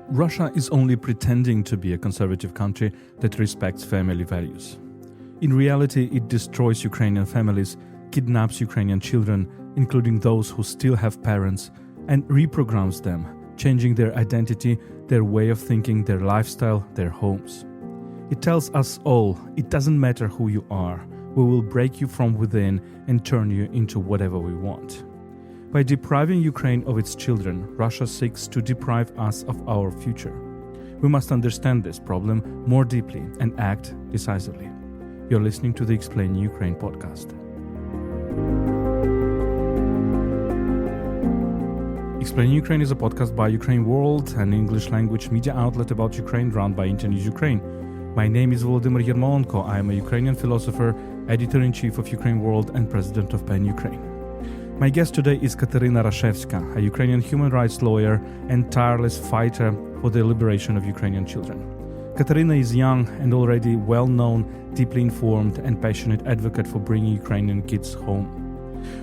Russia is only pretending to be a conservative country that respects family values. In reality, it destroys Ukrainian families, kidnaps Ukrainian children, including those who still have parents, and reprograms them, changing their identity, their way of thinking, their lifestyle, their homes. It tells us all, it doesn't matter who you are, we will break you from within and turn you into whatever we want. By depriving Ukraine of its children, Russia seeks to deprive us of our future. We must understand this problem more deeply and act decisively. You're listening to the Explain Ukraine podcast. Explain Ukraine is a podcast by UkraineWorld, an English-language media outlet about Ukraine run by Internews Ukraine. My name is Volodymyr Yermolenko. I am a Ukrainian philosopher, editor-in-chief of UkraineWorld and president of PEN Ukraine. My guest today is Kateryna Rashevska, a Ukrainian human rights lawyer and tireless fighter for the liberation of Ukrainian children. Kateryna is young and already well-known, deeply informed and passionate advocate for bringing Ukrainian kids home.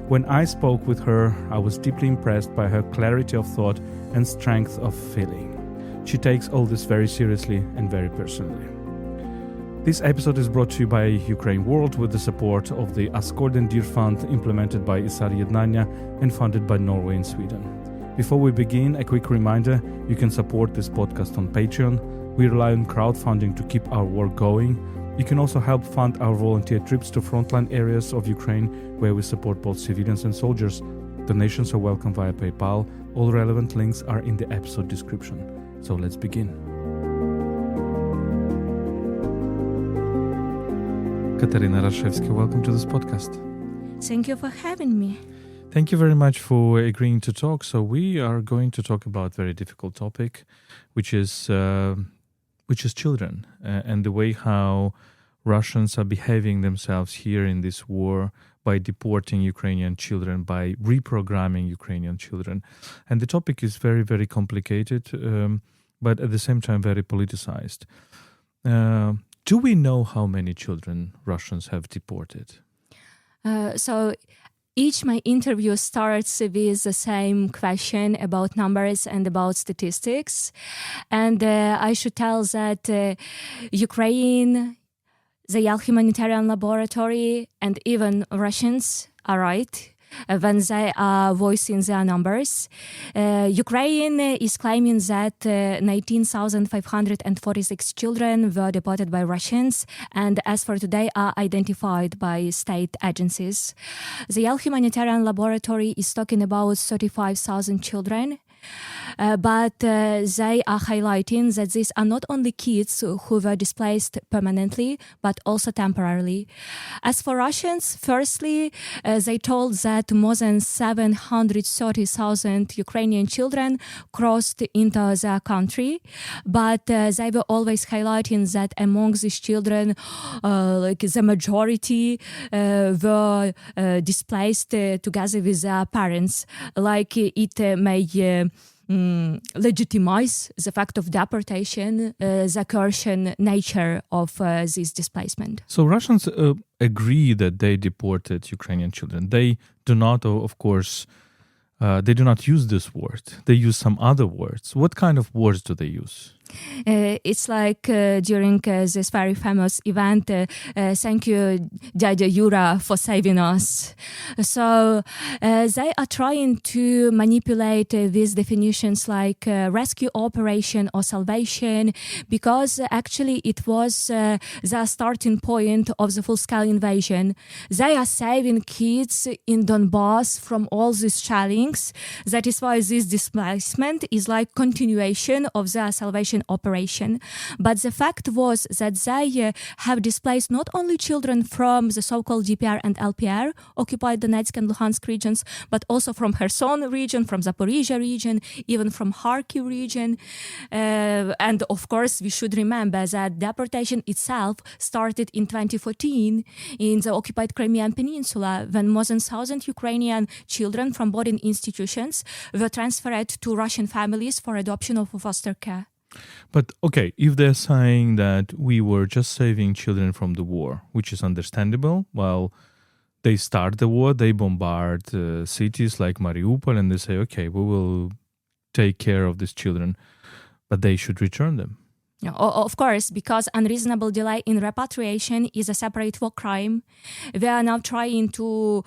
When I spoke with her, I was deeply impressed by her clarity of thought and strength of feeling. She takes all this very seriously and very personally. This episode is brought to you by UkraineWorld with the support of the Askold and Dir Fund implemented by ISAR Ednannia and funded by Norway and Sweden. Before we begin, a quick reminder, you can support this podcast on Patreon. We rely on crowdfunding to keep our work going. You can also help fund our volunteer trips to frontline areas of Ukraine where we support both civilians and soldiers. Donations are welcome via PayPal. All relevant links are in the episode description. So let's begin. Kateryna Rashevska, welcome to this podcast. Thank you for having me. Thank you very much for agreeing to talk. So we are going to talk about a very difficult topic, which is children and the way how Russians are behaving themselves here in this war by deporting Ukrainian children, by reprogramming Ukrainian children. And the topic is very, very complicated, but at the same time very politicized. Do we know how many children Russians have deported? So each my interview starts with the same question about numbers and about statistics. And I should tell that Ukraine, the Yale Humanitarian Laboratory, and even Russians are right when they are voicing their numbers. Ukraine is claiming that 19,546 children were deported by Russians and as for today are identified by state agencies. The Yale Humanitarian Laboratory is talking about 35,000 children. But they are highlighting that these are not only kids who were displaced permanently, but also temporarily. As for Russians, firstly, they told that more than 730,000 Ukrainian children crossed into their country, but they were always highlighting that among these children, the majority were displaced together with their parents, like it may legitimize the fact of deportation, the coercion nature of this displacement. So Russians agree that they deported Ukrainian children. They do not, of course, they do not use this word. They use some other words. What kind of words do they use? It's like during this very famous event, thank you, Dada Yura, for saving us. So they are trying to manipulate these definitions like rescue operation or salvation, because actually it was the starting point of the full-scale invasion. They are saving kids in Donbass from all these shellings. That is why this displacement is like continuation of their salvation operation. But the fact was that they have displaced not only children from the so-called DPR and LPR, occupied Donetsk and Luhansk regions, but also from Kherson region, from Zaporizhia region, even from Kharkiv region. And of course, we should remember that deportation itself started in 2014 in the occupied Crimean Peninsula, when more than 1,000 Ukrainian children from boarding institutions were transferred to Russian families for adoption or for foster care. But okay, if they're saying that we were just saving children from the war, which is understandable, well, they start the war, they bombard cities like Mariupol, and they say, okay, we will take care of these children. but they should return them. Of course, because unreasonable delay in repatriation is a separate war crime. We are now trying to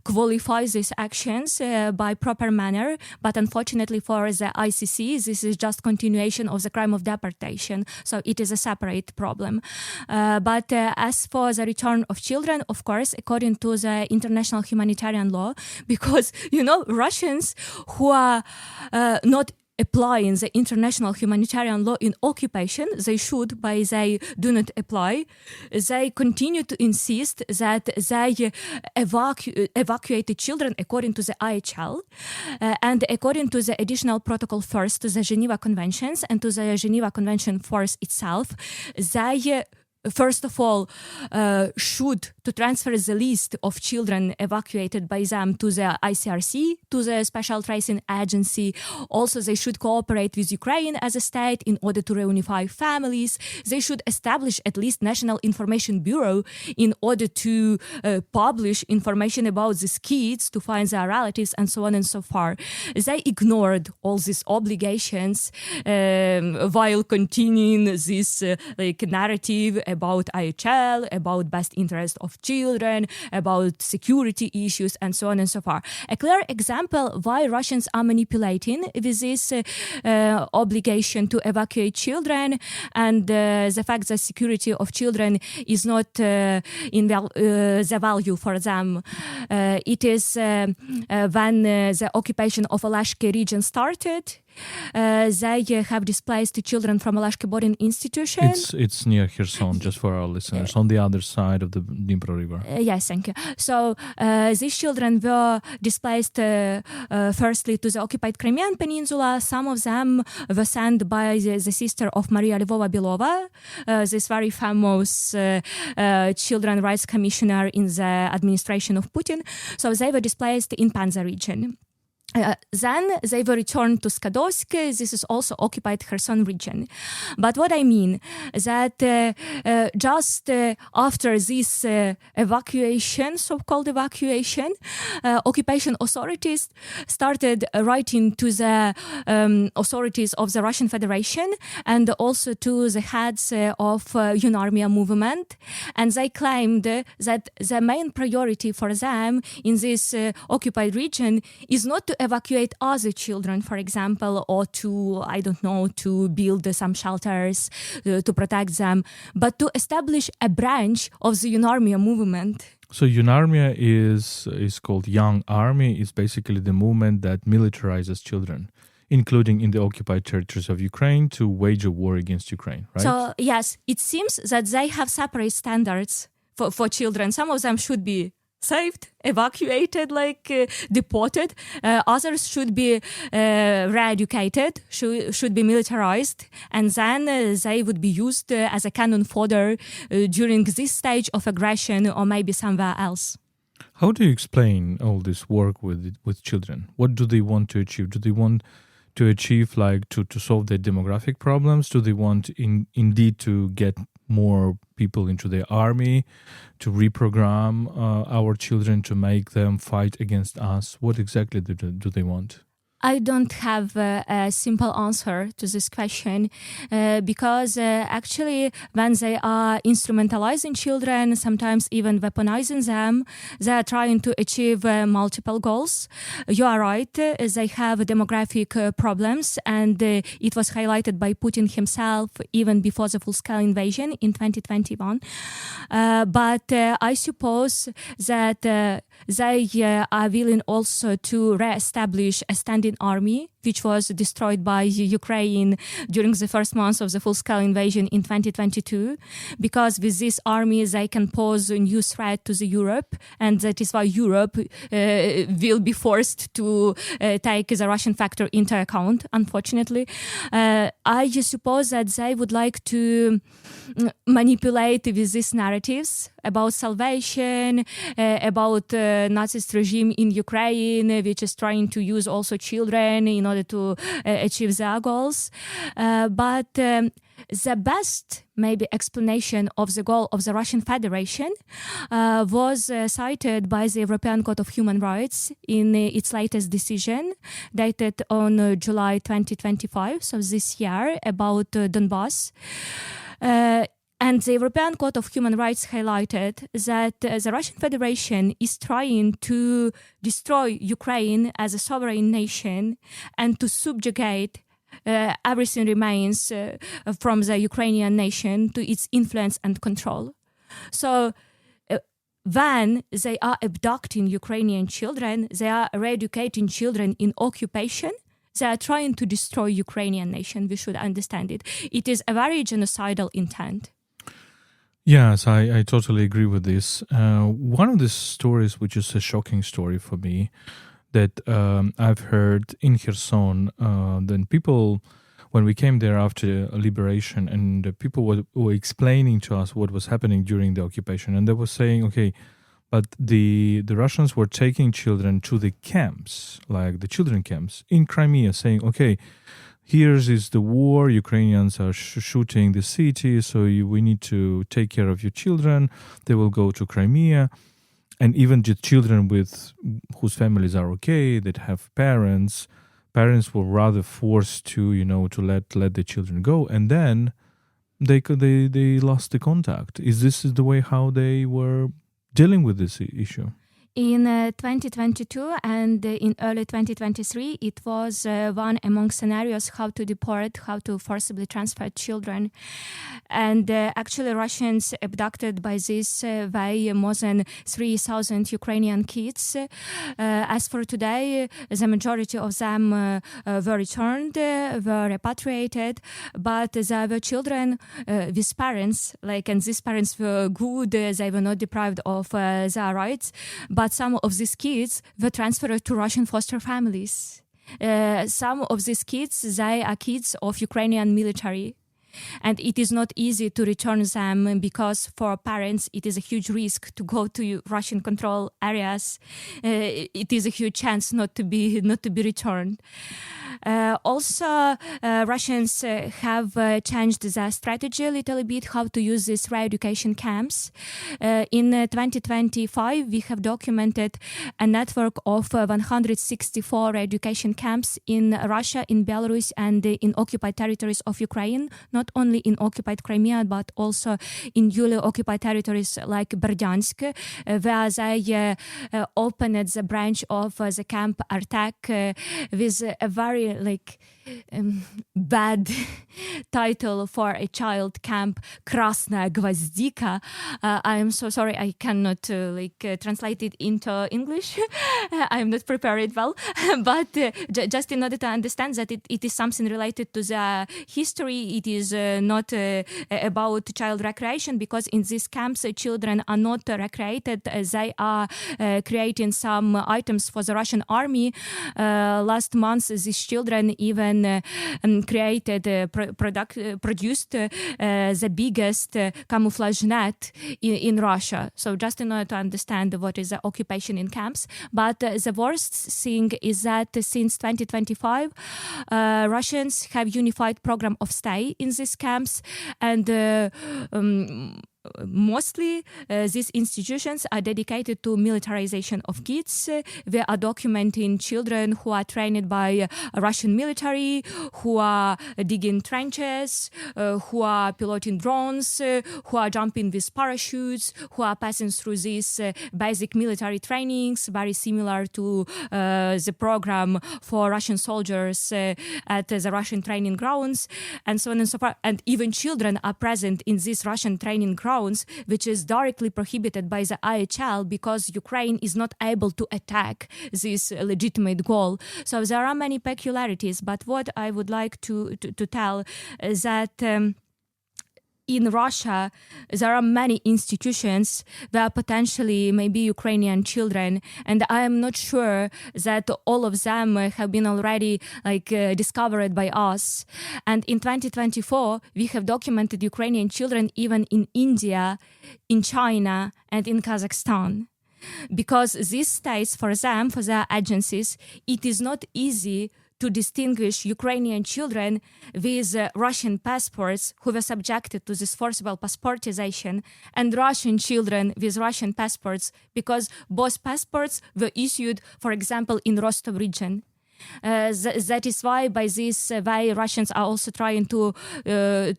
qualify these actions by proper manner, but unfortunately for the ICC, this is just continuation of the crime of deportation, so it is a separate problem. But as for the return of children, of course, according to the international humanitarian law, because, Russians who are not applying the international humanitarian law in occupation, they should, but they do not apply. They continue to insist that they evacuated children according to the IHL and according to the additional protocol first to the Geneva Conventions and to the Geneva Convention force itself. They first of all, should to transfer the list of children evacuated by them to the ICRC, to the Special Tracing Agency. Also, they should cooperate with Ukraine as a state in order to reunify families. They should establish at least National Information Bureau in order to publish information about these kids, to find their relatives, and so on and so forth. They ignored all these obligations while continuing this narrative about IHL, about best interest of children, about security issues, and so on and so forth. A clear example why Russians are manipulating with this obligation to evacuate children and the fact that security of children is not in the value for them. It is when the occupation of Alashka region started. They have displaced children from Alashka boarding institution. It's near Kherson, just for our listeners, on the other side of the Dnipro River. Yes, thank you. So these children were displaced firstly to the occupied Crimean Peninsula. Some of them were sent by the sister of Maria Lvova-Belova, this very famous children rights commissioner in the administration of Putin. So they were displaced in Panza region. Then they were returned to Skadovsk. This is also occupied Kherson region. But what I mean is that just after this evacuation, so-called evacuation, occupation authorities started writing to the authorities of the Russian Federation and also to the heads of UNARMIA movement. And they claimed that the main priority for them in this occupied region is not to evacuate other children, for example, or to, to build some shelters to protect them, but to establish a branch of the UNARMIA movement. So UNARMIA is called Young Army. It's basically the movement that militarizes children, including in the occupied territories of Ukraine, to wage a war against Ukraine, right? So, yes, it seems that they have separate standards for children. Some of them should be saved, evacuated, deported. Others should be re-educated, should be militarized, and then they would be used as a cannon fodder during this stage of aggression or maybe somewhere else. How do you explain all this work with children? What do they want to achieve? Do they want to achieve to solve their demographic problems? Do they want indeed to get more people into the army, to reprogram our children, to make them fight against us? What exactly do they want? I don't have a simple answer to this question because actually when they are instrumentalizing children, sometimes even weaponizing them, they are trying to achieve multiple goals. You are right, they have demographic problems, and it was highlighted by Putin himself even before the full-scale invasion in 2021. But I suppose that they are willing also to re-establish a standing army, which was destroyed by Ukraine during the first months of the full-scale invasion in 2022, because with this army they can pose a new threat to the Europe, and that is why Europe will be forced to take the Russian factor into account, unfortunately. I suppose that they would like to manipulate with these narratives about salvation, about Nazist regime in Ukraine, which is trying to use also children in order order to achieve their goals. But the best maybe explanation of the goal of the Russian Federation was cited by the European Court of Human Rights in its latest decision dated on July 2025, so this year, about Donbass. And the European Court of Human Rights highlighted that the Russian Federation is trying to destroy Ukraine as a sovereign nation and to subjugate everything remains from the Ukrainian nation to its influence and control. So when they are abducting Ukrainian children, they are re-educating children in occupation, they are trying to destroy Ukrainian nation. We should understand it. It is a very genocidal intent. Yes, I totally agree with this. One of the stories, which is a shocking story for me, that I've heard in Kherson, then people, when we came there after liberation, and people were explaining to us what was happening during the occupation, and they were saying, okay, but the Russians were taking children to the camps, like the children camps in Crimea, saying, okay, here's is the war, Ukrainians are shooting the city, so we need to take care of your children. They will go to Crimea. And even the children whose families are okay, that have parents were rather forced to let the children go, and then they lost the contact. Is this the way how they were dealing with this issue? In 2022 and in early 2023, it was one among scenarios how to deport, how to forcibly transfer children. And actually Russians abducted by this way more than 3,000 Ukrainian kids. As for today, the majority of them were returned, were repatriated, but there were children with parents, and these parents were good, they were not deprived of their rights, but some of these kids were transferred to Russian foster families. Some of these kids, they are kids of Ukrainian military. And it is not easy to return them because for parents it is a huge risk to go to Russian control areas. It is a huge chance not to be returned. Also, Russians have changed their strategy a little bit how to use these re-education camps. In 2025, we have documented a network of 164 re-education camps in Russia, in Belarus, and in occupied territories of Ukraine, not only in occupied Crimea, but also in newly occupied territories like Berdyansk, where they opened the branch of the camp Artak with a very bad title for a child camp, Krasnaya Gvozdika. I am so sorry, I cannot translate it into English. I am not prepared well, but just in order to understand that it is something related to the history, it is not about child recreation, because in these camps children are not recreated, they are creating some items for the Russian army. Last month these children even created, produced the biggest camouflage net in Russia. So just in order to understand what is the occupation in camps. But the worst thing is that since 2025, Russians have unified program of stay in these camps, and mostly these institutions are dedicated to militarization of kids. They are documenting children who are trained by Russian military, who are digging trenches, who are piloting drones, who are jumping with parachutes, who are passing through these basic military trainings, very similar to the program for Russian soldiers at the Russian training grounds, and so on and so forth. And even children are present in these Russian training grounds, which is directly prohibited by the IHL because Ukraine is not able to attack this legitimate goal. So there are many peculiarities, but what I would like to tell is that in Russia, there are many institutions where potentially maybe Ukrainian children, and I am not sure that all of them have been already discovered by us. And in 2024, we have documented Ukrainian children even in India, in China, and in Kazakhstan. Because these states, for them, for their agencies, it is not easy to distinguish Ukrainian children with Russian passports who were subjected to this forcible passportization and Russian children with Russian passports because both passports were issued, for example, in Rostov region. That is why by this way Russians are also trying to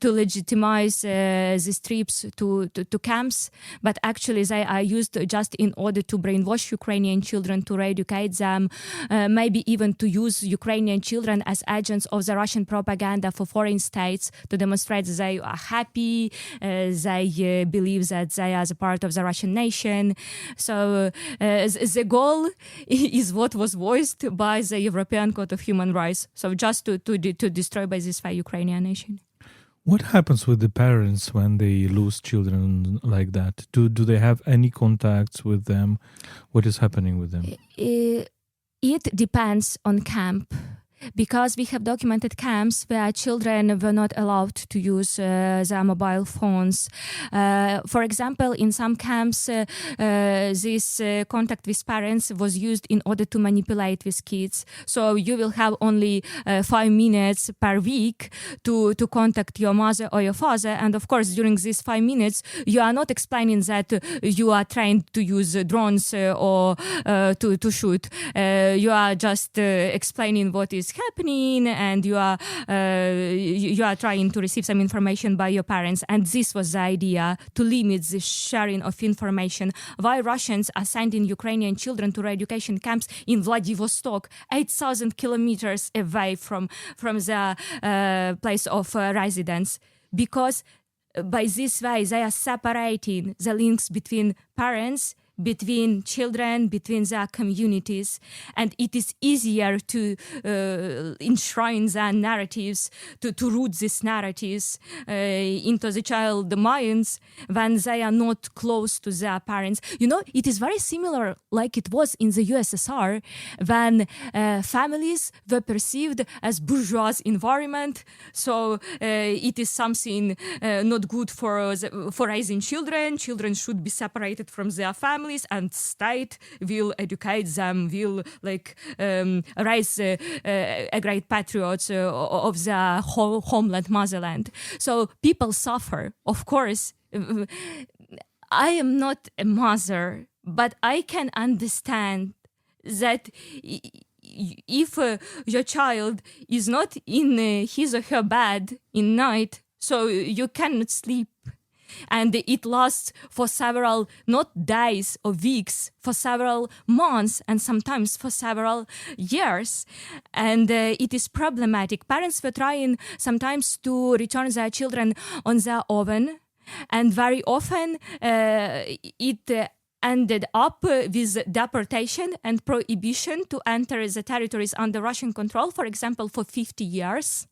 legitimize these trips to camps, but actually they are used just in order to brainwash Ukrainian children, to re-educate them, maybe even to use Ukrainian children as agents of the Russian propaganda for foreign states to demonstrate that they are happy, they believe that they are a part of the Russian nation. So the goal is what was voiced by the European Court of Human Rights. So just to destroy by this way Ukrainian nation. What happens with the parents when they lose children like that? Do they have any contacts with them? What is happening with them? It depends on camp. Because we have documented camps where children were not allowed to use their mobile phones. For example, in some camps, this contact with parents was used in order to manipulate with kids. So you will have only 5 minutes per week to contact your mother or your father. And of course, during these 5 minutes, you are not explaining that you are trained to use drones or to shoot. You are just explaining what is happening, and you are trying to receive some information by your parents. And this was the idea, to limit the sharing of information. Why Russians are sending Ukrainian children to re-education camps in Vladivostok, 8,000 kilometers away from the place of residence? Because by this way they are separating the links between parents, between children, between their communities, and it is easier to enshrine their narratives, to root these narratives into the child's minds when they are not close to their parents. You know, it is very similar like it was in the USSR when families were perceived as bourgeois environment, so it is something not good for raising children. Children should be separated from their families, and state will educate them, will raise a great patriots of their homeland, motherland. So people suffer, of course. I am not a mother, but I can understand that if your child is not in his or her bed in night, so you cannot sleep. And it lasts for several, not days or weeks, for several months and sometimes for several years. And it is problematic. Parents were trying sometimes to return their children on their own. And very often it ended up with deportation and prohibition to enter the territories under Russian control, for example, for 50 years.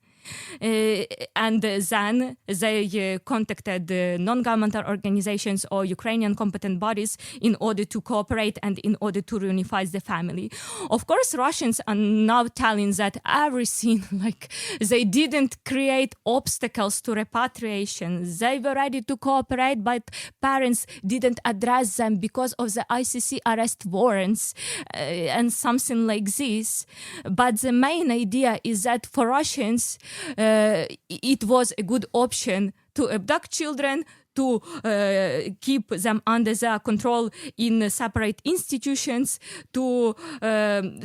And then they contacted non-governmental organizations or Ukrainian competent bodies in order to cooperate and in order to reunify the family. Of course, Russians are now telling that everything, they didn't create obstacles to repatriation. They were ready to cooperate, but parents didn't address them because of the ICC arrest warrants and something like this. But the main idea is that for Russians, it was a good option to abduct children, to keep them under their control in separate institutions, to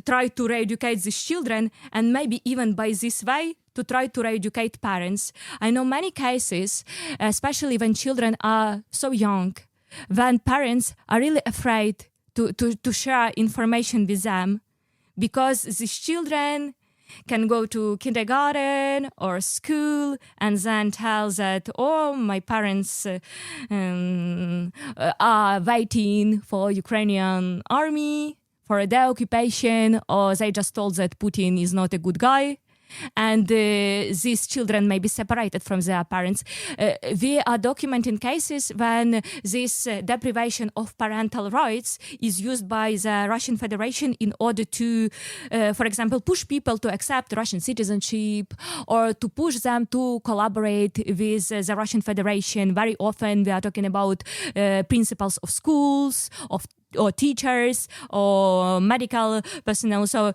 try to re-educate these children, and maybe even by this way to try to re-educate parents. I know many cases, especially when children are so young, when parents are really afraid to share information with them, because these children can go to kindergarten or school and then tell that, oh, my parents are waiting for Ukrainian army, for their occupation, or they just told that Putin is not a good guy. And these children may be separated from their parents. We are documenting cases when this deprivation of parental rights is used by the Russian Federation in order to, for example, push people to accept Russian citizenship or to push them to collaborate with the Russian Federation. Very often we are talking about principals of schools, of or teachers or medical personnel. So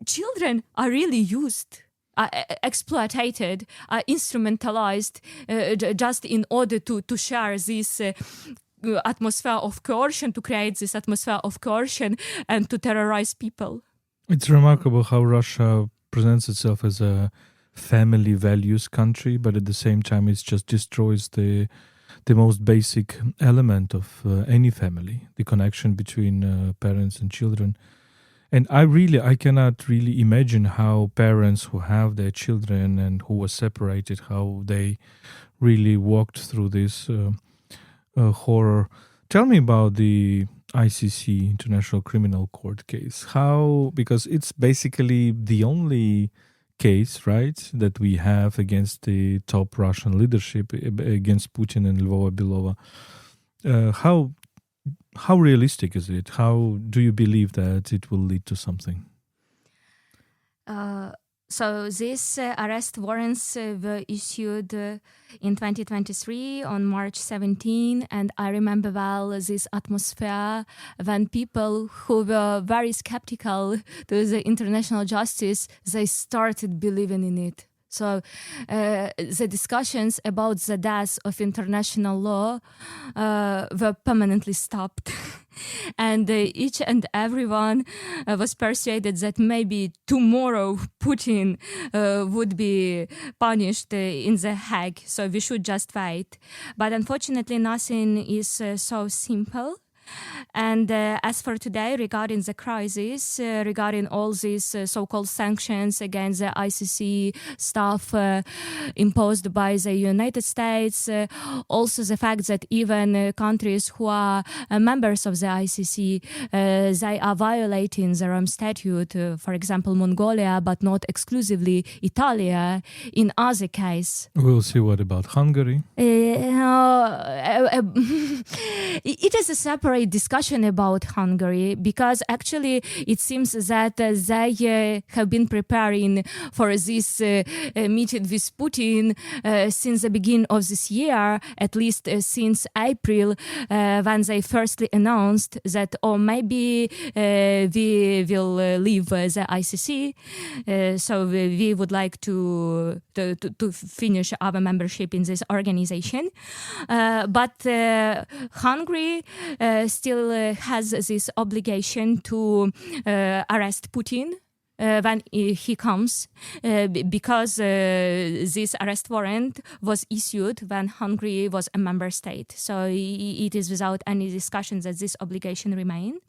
children are really used, exploited, instrumentalized just in order to share this atmosphere of coercion, to create this atmosphere of coercion and to terrorize people. It's remarkable how Russia presents itself as a family values country, but at the same time it just destroys the most basic element of any family, the connection between parents and children. And I cannot really imagine how parents who have their children and who were separated, how they really walked through this horror. Tell me about the ICC, International Criminal Court case. How, because it's basically the only case, right, that we have against the top Russian leadership, against Putin and Lvova-Belova. How realistic is it? How do you believe that it will lead to something? So these arrest warrants were issued in 2023 on March 17, and I remember well this atmosphere when people who were very skeptical to the international justice, they started believing in it. So the discussions about the death of international law were permanently stopped. And each and everyone was persuaded that maybe tomorrow Putin would be punished in The Hague. So we should just wait. But unfortunately, nothing is so simple. And as for today, regarding the crisis, regarding all these so-called sanctions against the ICC staff imposed by the United States, also the fact that even countries who are members of the ICC, they are violating their own statute, for example, Mongolia, but not exclusively Italia, in other case. We'll see what about Hungary. It is a separate discussion about Hungary, because actually it seems that they have been preparing for this meeting with Putin since the beginning of this year, at least since April, when they firstly announced that, maybe we will leave the ICC, so we would like to finish our membership in this organization. But Hungary still has this obligation to arrest Putin when he comes, because this arrest warrant was issued when Hungary was a member state. So it is without any discussion that this obligation remains.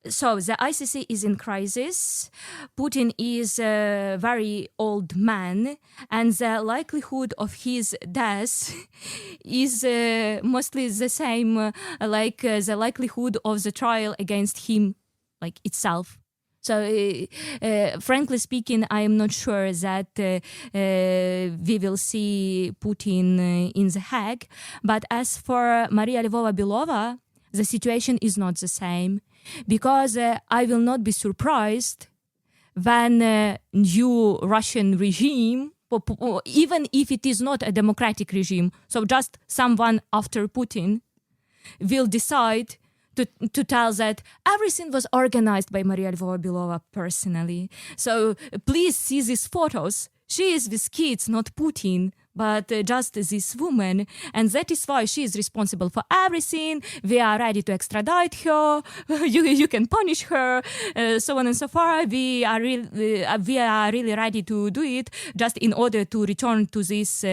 So the ICC is in crisis. Putin is a very old man, and the likelihood of his death is mostly the same like the likelihood of the trial against him, like itself. So, frankly speaking, I am not sure that we will see Putin in The Hague. But as for Maria Lvova-Belova, the situation is not the same. Because I will not be surprised when new Russian regime, even if it is not a democratic regime, so just someone after Putin, will decide to tell that everything was organized by Maria Lvova-Belova personally. So please see these photos. She is with kids, not Putin, but just this woman, and that is why she is responsible for everything. We are ready to extradite her. You can punish her, so on and so forth. We are really ready to do it, just in order to return to this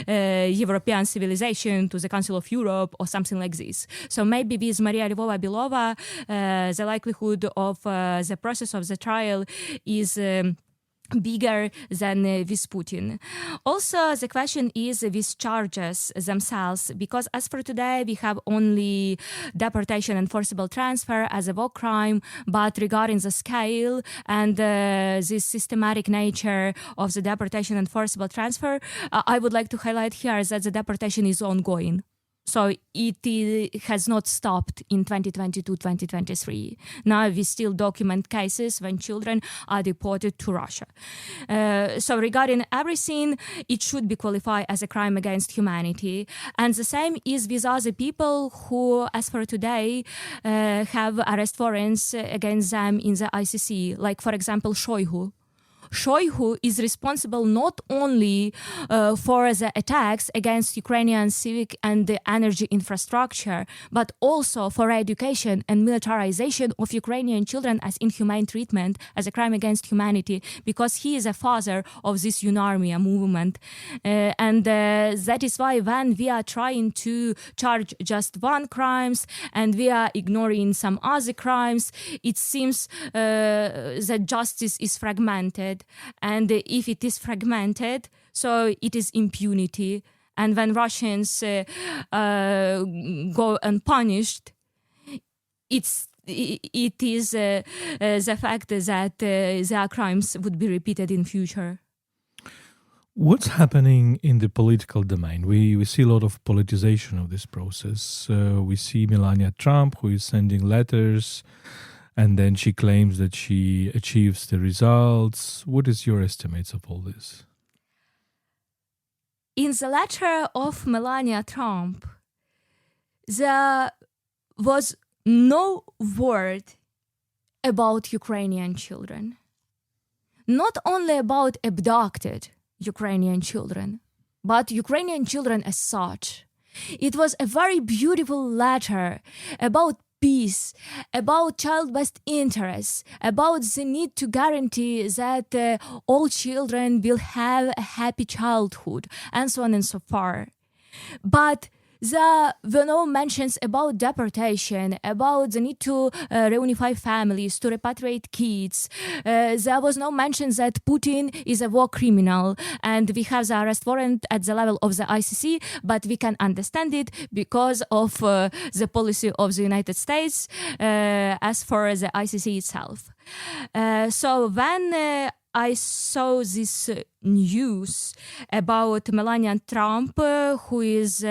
European civilization, to the Council of Europe, or something like this. So maybe with Maria Lvova-Belova, the likelihood of the process of the trial is bigger than with Putin. Also, the question is with charges themselves, because as for today, we have only deportation and forcible transfer as a war crime, but regarding the scale and this systematic nature of the deportation and forcible transfer, I would like to highlight here that the deportation is ongoing. So it has not stopped in 2022-2023. Now we still document cases when children are deported to Russia. So regarding everything, it should be qualified as a crime against humanity. And the same is with other people who, as for today, have arrest warrants against them in the ICC. Like, for example, Shoigu. Shoigu is responsible not only for the attacks against Ukrainian civic and the energy infrastructure, but also for education and militarization of Ukrainian children as inhumane treatment, as a crime against humanity, because he is a father of this UNARMIA movement. And that is why when we are trying to charge just one crimes and we are ignoring some other crimes, it seems that justice is fragmented. And if it is fragmented, so it is impunity. And when Russians go unpunished, it is the fact that their crimes would be repeated in future. What's happening in the political domain? We see a lot of politicization of this process. We see Melania Trump, who is sending letters, and then she claims that she achieves the results. What is your estimates of all this? In the letter of Melania Trump, there was no word about Ukrainian children. Not only about abducted Ukrainian children, but Ukrainian children as such. It was a very beautiful letter about peace, about child best interests, about the need to guarantee that all children will have a happy childhood, and so on and so forth. But there were no mentions about deportation, about the need to reunify families, to repatriate kids. There was no mention that Putin is a war criminal, and we have the arrest warrant at the level of the ICC, but we can understand it because of the policy of the United States as for the ICC itself. So when I saw this news about Melania Trump, who is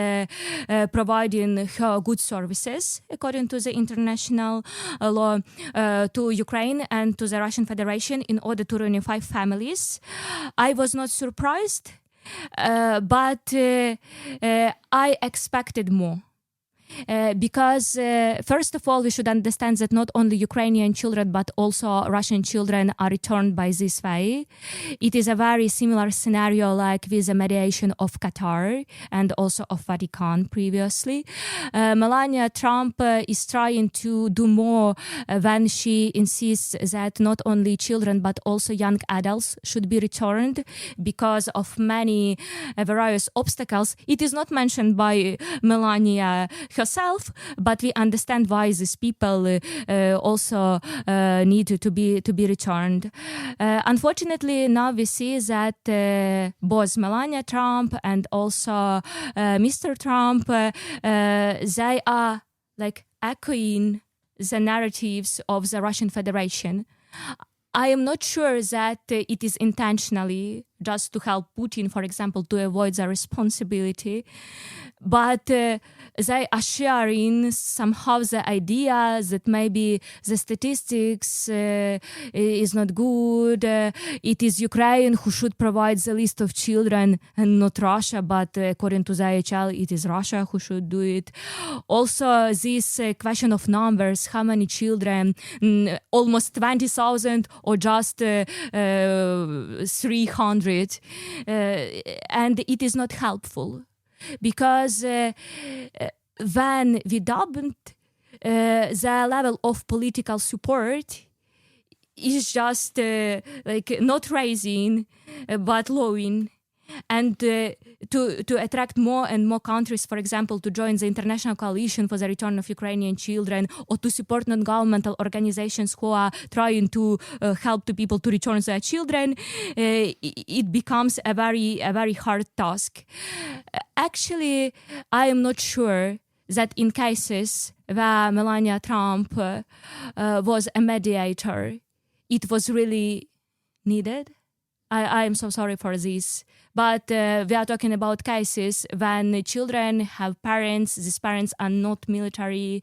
providing her good services, according to the international law, to Ukraine and to the Russian Federation in order to reunify families. I was not surprised, but I expected more. Because first of all, we should understand that not only Ukrainian children, but also Russian children are returned by this way. It is a very similar scenario like with the mediation of Qatar and also of Vatican previously. Melania Trump is trying to do more when she insists that not only children, but also young adults should be returned because of many various obstacles. It is not mentioned by Melania herself, but we understand why these people also need to be returned. Unfortunately, now we see that both Melania Trump and also Mr. Trump, they are like echoing the narratives of the Russian Federation. I am not sure that it is intentionally just to help Putin, for example, to avoid the responsibility, but they are sharing somehow the idea that maybe the statistics is not good. It is Ukraine who should provide the list of children and not Russia, but according to the IHL, it is Russia who should do it. Also, this question of numbers, how many children, almost 20,000 or just 300, and it is not helpful. Because when we doubled the level of political support, is just like not raising but lowering, and to attract more and more countries, for example, to join the international coalition for the return of Ukrainian children, or to support non-governmental organizations who are trying to help the people to return their children, it becomes a very hard task. Actually, I am not sure that in cases where Melania Trump was a mediator, it was really needed. I am so sorry for this. But we are talking about cases when children have parents, these parents are not military,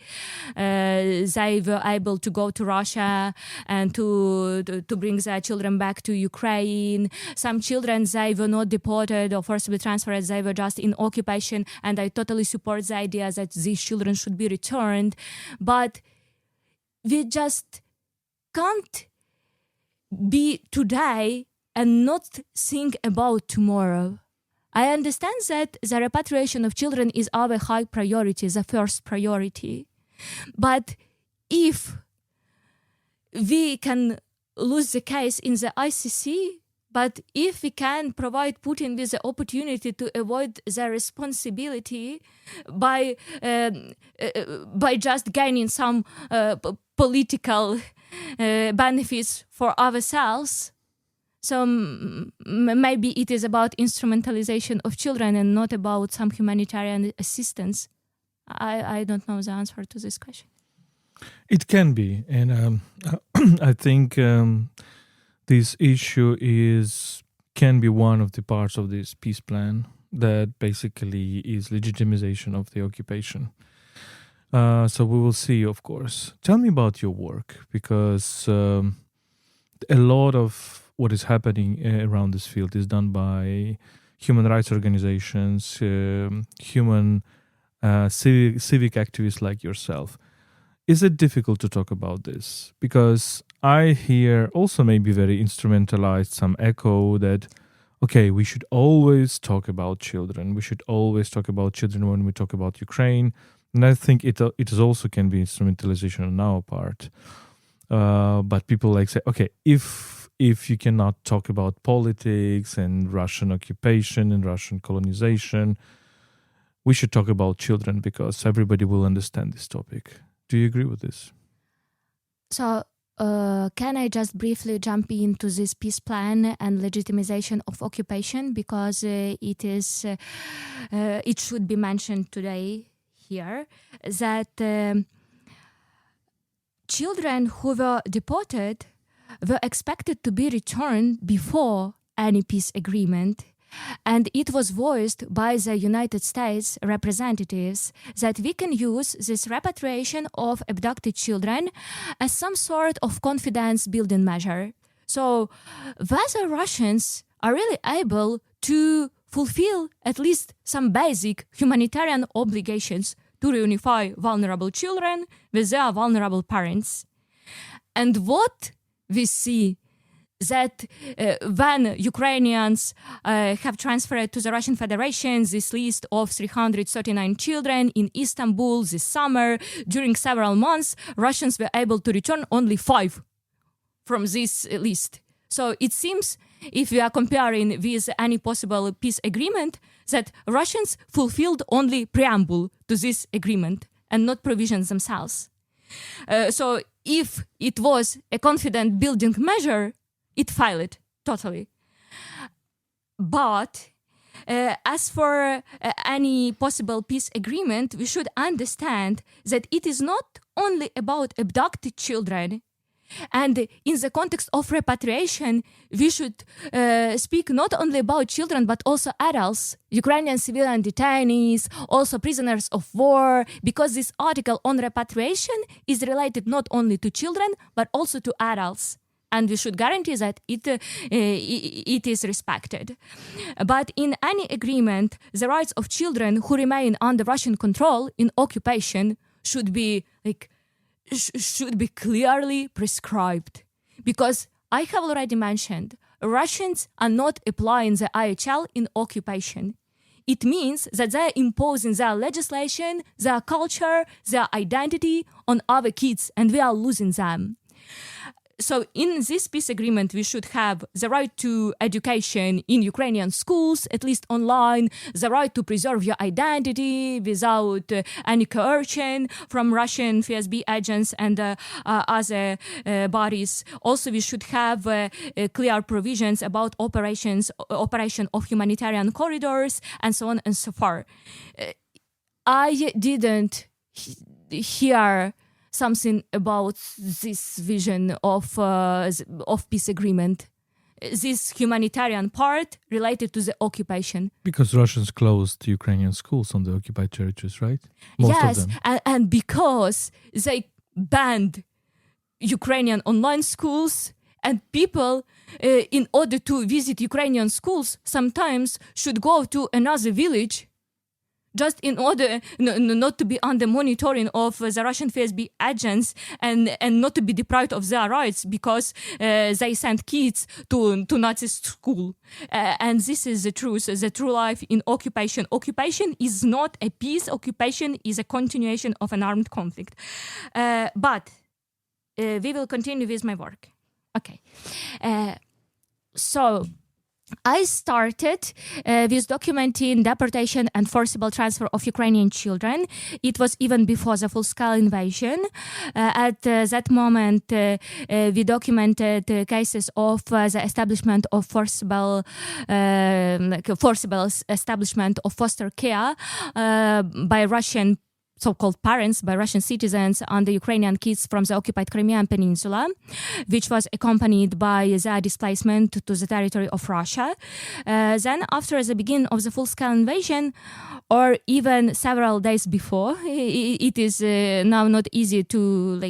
they were able to go to Russia and to bring their children back to Ukraine. Some children, they were not deported or forcibly transferred, they were just in occupation, and I totally support the idea that these children should be returned. But we just can't be today and not think about tomorrow. I understand that the repatriation of children is our high priority, the first priority. But if we can lose the case in the ICC, but if we can provide Putin with the opportunity to avoid the responsibility by just gaining some political benefits for ourselves, so maybe it is about instrumentalization of children and not about some humanitarian assistance. I don't know the answer to this question. It can be, and I think this issue can be one of the parts of this peace plan that basically is legitimization of the occupation. So we will see, of course. Tell me about your work, because a lot of what is happening around this field is done by human rights organizations, civic activists like yourself. Is it difficult to talk about this? Because I hear also maybe very instrumentalized some echo that, okay, we should always talk about children. We should always talk about children when we talk about Ukraine. And I think it is also can be instrumentalization on our part. But people like say, okay, if you cannot talk about politics and Russian occupation and Russian colonization, we should talk about children because everybody will understand this topic. Do you agree with this? So, can I just briefly jump into this peace plan and legitimization of occupation, because it should be mentioned today here that children who were deported were expected to be returned before any peace agreement. And it was voiced by the United States representatives that we can use this repatriation of abducted children as some sort of confidence-building measure. So whether Russians are really able to fulfill at least some basic humanitarian obligations to reunify vulnerable children with their vulnerable parents. And what we see that when Ukrainians have transferred to the Russian Federation this list of 339 children in Istanbul this summer, during several months, Russians were able to return only 5 from this list. So it seems, if we are comparing with any possible peace agreement, that Russians fulfilled only preamble to this agreement and not provisions themselves. So if it was a confident building measure, it failed totally. But as for any possible peace agreement, we should understand that it is not only about abducted children. And in the context of repatriation, we should speak not only about children, but also adults, Ukrainian civilian detainees, also prisoners of war, because this article on repatriation is related not only to children, but also to adults. And we should guarantee that it is respected. But in any agreement, the rights of children who remain under Russian control in occupation should be clearly prescribed. Because I have already mentioned, Russians are not applying the IHL in occupation. It means that they are imposing their legislation, their culture, their identity on our kids, and we are losing them. So in this peace agreement, we should have the right to education in Ukrainian schools, at least online, the right to preserve your identity without any coercion from Russian FSB agents and other bodies. Also, we should have clear provisions about operation of humanitarian corridors, and so on and so forth. I didn't hear something about this vision of peace agreement this humanitarian part related to the occupation. Because Russians closed Ukrainian schools on the occupied territories, right? Most of them. And because they banned Ukrainian online schools, and people, in order to visit Ukrainian schools, sometimes should go to another village just in order not to be under monitoring of the Russian FSB agents and not to be deprived of their rights because they sent kids to Nazi school. And this is the truth, the true life in occupation. Occupation is not a peace. Occupation is a continuation of an armed conflict. But we will continue with my work. Okay. So I started with documenting deportation and forcible transfer of Ukrainian children. It was even before the full-scale invasion. At that moment, we documented cases of the establishment of forcible establishment of foster care by Russian so-called parents, by Russian citizens on the Ukrainian kids from the occupied Crimean Peninsula, which was accompanied by their displacement to the territory of Russia. Then, after the beginning of the full-scale invasion, or even several days before, it is now not easy to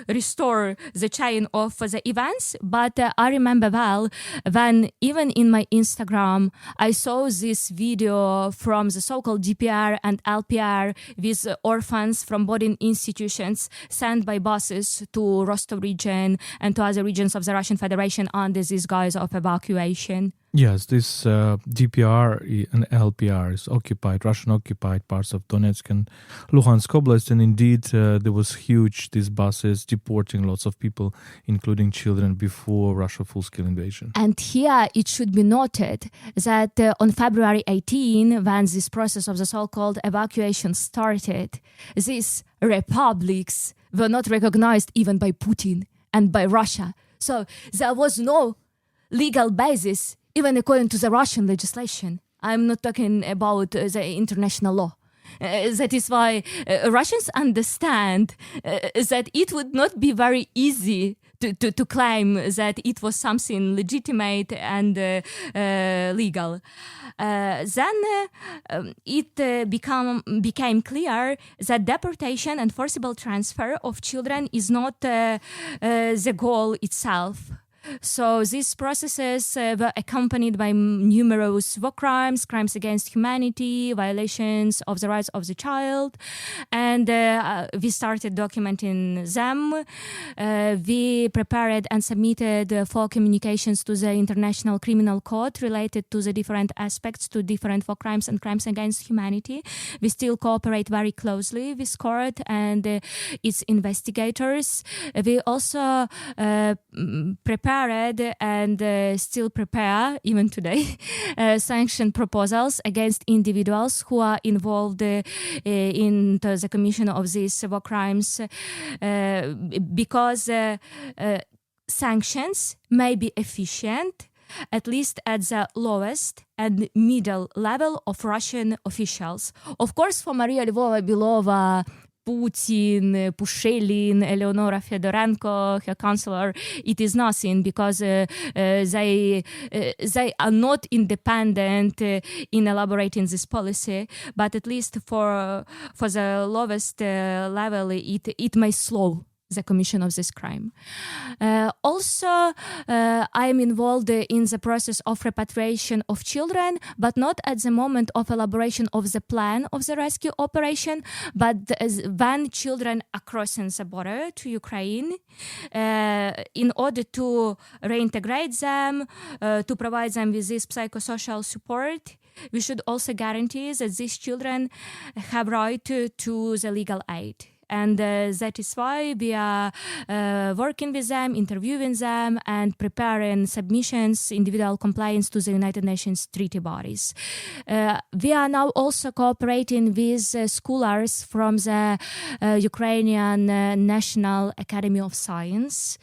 restore the chain of the events. But I remember well when even in my Instagram I saw this video from the so-called DPR and LPR with orphans from boarding institutions sent by buses to Rostov region and to other regions of the Russian Federation under this guise of evacuation. Yes, this DPR and LPR is occupied, Russian-occupied parts of Donetsk and Luhansk Oblast, and indeed there was huge, these buses deporting lots of people, including children, before Russia full-scale invasion. And here it should be noted that on February 18, when this process of the so-called evacuation started, these republics were not recognized even by Putin and by Russia. So there was no legal basis even according to the Russian legislation. I'm not talking about the international law. That is why Russians understand that it would not be very easy to claim that it was something legitimate and legal. Then it became clear that deportation and forcible transfer of children is not the goal itself. So these processes were accompanied by numerous war crimes, crimes against humanity, violations of the rights of the child, and we started documenting them. We prepared and submitted 4 communications to the International Criminal Court related to the different aspects to different war crimes and crimes against humanity. We still cooperate very closely with court and its investigators. We also prepared and still prepare, even today, sanction proposals against individuals who are involved in the commission of these war crimes because sanctions may be efficient, at least at the lowest and middle level of Russian officials. Of course, for Maria Lvova-Belova, Putin, Pushelin, Eleonora Fedorenko, her counselor, it is nothing because they are not independent in elaborating this policy. But at least for the lowest level, it may slow the commission of this crime. Also, I am involved in the process of repatriation of children, but not at the moment of elaboration of the plan of the rescue operation, but when children are crossing the border to Ukraine, in order to reintegrate them, to provide them with this psychosocial support, we should also guarantee that these children have right to the legal aid. And that is why we are working with them, interviewing them, and preparing submissions, individual complaints to the United Nations treaty bodies. We are now also cooperating with scholars from the Ukrainian National Academy of Science.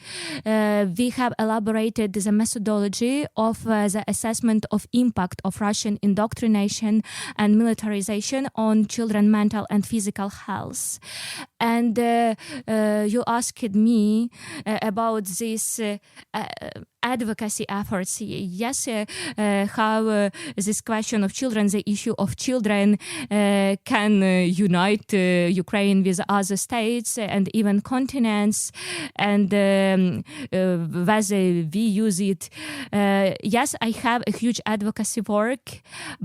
We have elaborated the methodology of the assessment of impact of Russian indoctrination and militarization on children's mental and physical health. And you asked me about this advocacy efforts. Yes, how this question of children, the issue of children, can unite Ukraine with other states and even continents, and whether we use it. Yes, I have a huge advocacy work,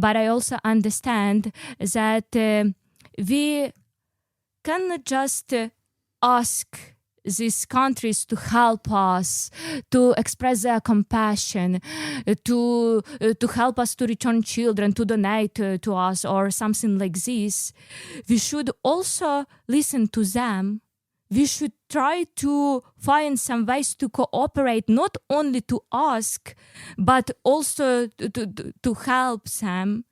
but I also understand that we cannot just ask these countries to help us, to express their compassion, to help us to return children, to donate to us or something like this. We should also listen to them. We should try to find some ways to cooperate, not only to ask, but also to help them.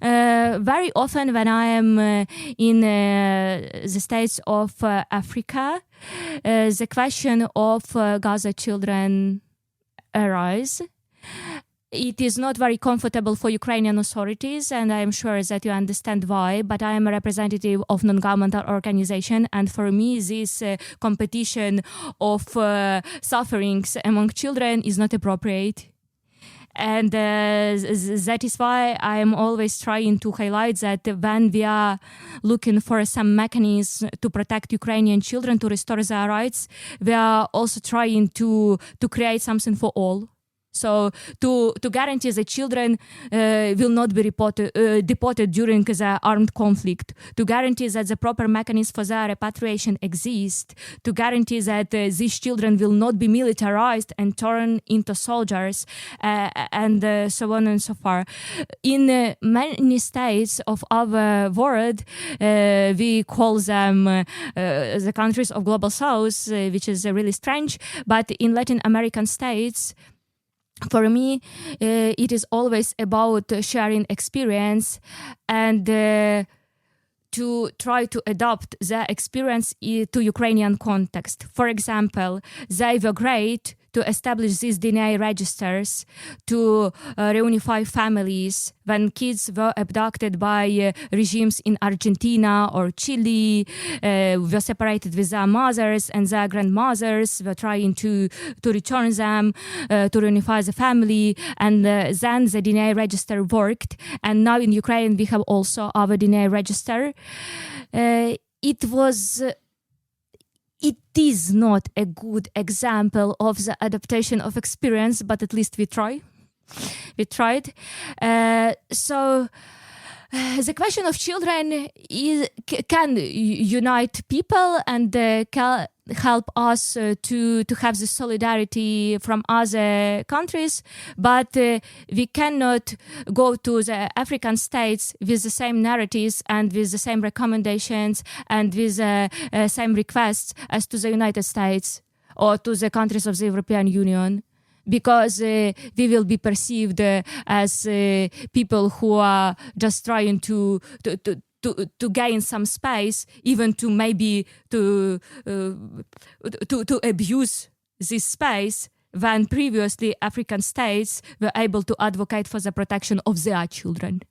Very often when I am in the states of Africa, the question of Gaza children arise. It is not very comfortable for Ukrainian authorities, and I am sure that you understand why, but I am a representative of non-governmental organization, and for me this competition of sufferings among children is not appropriate. And that is why I am always trying to highlight that when we are looking for some mechanism to protect Ukrainian children, to restore their rights, we are also trying to create something for all. So to guarantee that children will not be deported during the armed conflict, to guarantee that the proper mechanism for their repatriation exists, to guarantee that these children will not be militarized and turned into soldiers, and so on and so forth. In many states of our world, we call them the countries of Global South, which is really strange, but in Latin American states, for me, it is always about sharing experience and to try to adapt the experience to Ukrainian context. For example, they were great to establish these DNA registers, to reunify families when kids were abducted by regimes in Argentina or Chile, were separated with their mothers and their grandmothers, were trying to return them, to reunify the family, and then the DNA register worked. And now in Ukraine we have also our DNA register. It is not a good example of the adaptation of experience, but at least we try. We tried. So the question of children can unite people and can help us to have the solidarity from other countries, but we cannot go to the African states with the same narratives and with the same recommendations and with the same requests as to the United States or to the countries of the European Union, because we will be perceived as people who are just trying to gain some space, even to maybe to abuse this space, when previously African states were able to advocate for the protection of their children.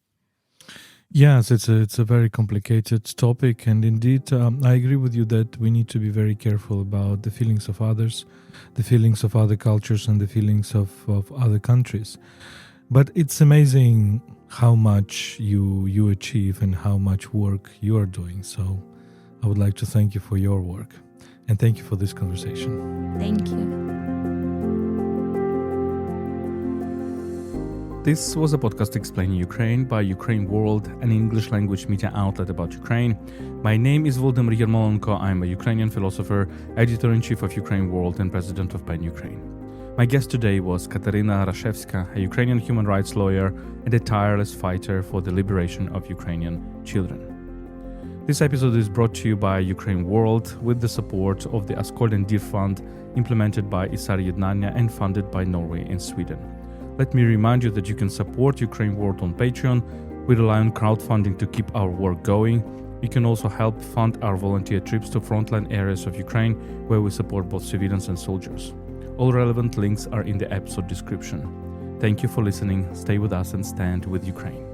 Yes, it's a very complicated topic, and indeed, I agree with you that we need to be very careful about the feelings of others, the feelings of other cultures, and the feelings of other countries. But it's amazing how much you achieve and how much work you are doing. So I would like to thank you for your work, and thank you for this conversation. Thank you. This was a podcast explaining Ukraine by UkraineWorld, an English language media outlet about Ukraine. My name is Volodymyr Yermolenko. I'm a Ukrainian philosopher, editor-in-chief of UkraineWorld, and president of PEN Ukraine. My guest today was Kateryna Rashevska, a Ukrainian human rights lawyer and a tireless fighter for the liberation of Ukrainian children. This episode is brought to you by UkraineWorld with the support of the Askold and Dir Fund, implemented by ISAR Ednannia and funded by Norway and Sweden. Let me remind you that you can support UkraineWorld on Patreon. We rely on crowdfunding to keep our work going. You can also help fund our volunteer trips to frontline areas of Ukraine, where we support both civilians and soldiers. All relevant links are in the episode description. Thank you for listening. Stay with us and stand with Ukraine.